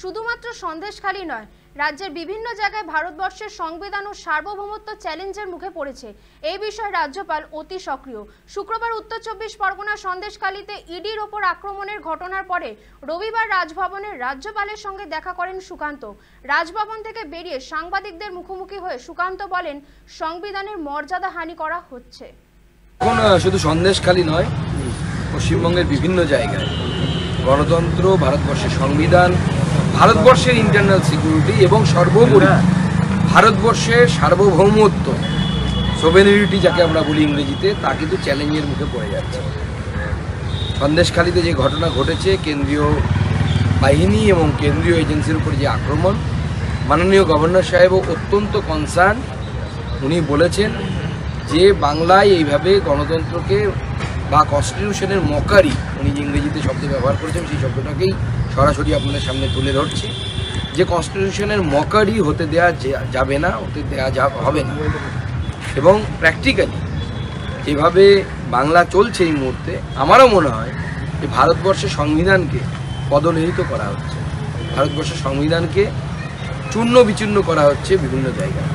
শুধুমাত্র সন্দেশখালী নয়, রাজ্যের বিভিন্ন জায়গায় ভারতবর্ষের সংবিধান ও সার্বভৌমত্ব চ্যালেঞ্জের মুখে পড়েছে। এই বিষয়ে রাজ্যপাল অতি সক্রিয়। শুক্রবার উত্তর 24 পরগনার সন্দেশখালীতে ইডির ওপর আক্রমণের ঘটনার পরে রবিবার রাজভবনে রাজ্যপালের সঙ্গে দেখা করেন সুকান্ত। রাজভবন থেকে বেরিয়ে সাংবাদিকদের মুখোমুখি হয়ে সুকান্ত বলেন, সংবিধানের মর্যাদা হানি করা হচ্ছে। এখন শুধু সন্দেশখালী নয়, পশ্চিমবঙ্গের বিভিন্ন জায়গায় গণতন্ত্র, ভারতবর্ষের সংবিধান, ভারতবর্ষের ইন্টারনাল সিকিউরিটি এবং সর্বোপরি ভারতবর্ষের সার্বভৌমত্ব, সোভেরেনিটি যাকে আমরা বলি ইংরেজিতে, তা কিন্তু চ্যালেঞ্জের মুখে পড়ে যাচ্ছে। সন্দেশখালীতে যে ঘটনা ঘটেছে, কেন্দ্রীয় বাহিনী এবং কেন্দ্রীয় এজেন্সির উপর যে আক্রমণ, মাননীয় গভর্নর সাহেবও অত্যন্ত কনসার্ন। উনি বলেছেন যে বাংলায় এইভাবে গণতন্ত্রকে বা কনস্টিটিউশনের মকারি, উনি যে ইংরেজিতে শব্দ ব্যবহার করেছেন সেই শব্দটাকেই সরাসরি আপনাদের সামনে তুলে ধরছি, যে কনস্টিটিউশনের মকারি হতে দেওয়া যাবে না, হতে দেওয়া হবে না। এবং প্র্যাকটিক্যালি যেভাবে বাংলা চলছে এই মুহূর্তে, আমারও মনে হয় যে ভারতবর্ষের সংবিধানকে পদনিহিত করা হচ্ছে, ভারতবর্ষের সংবিধানকে চূর্ণ বিচূর্ণ করা হচ্ছে বিভিন্ন জায়গায়।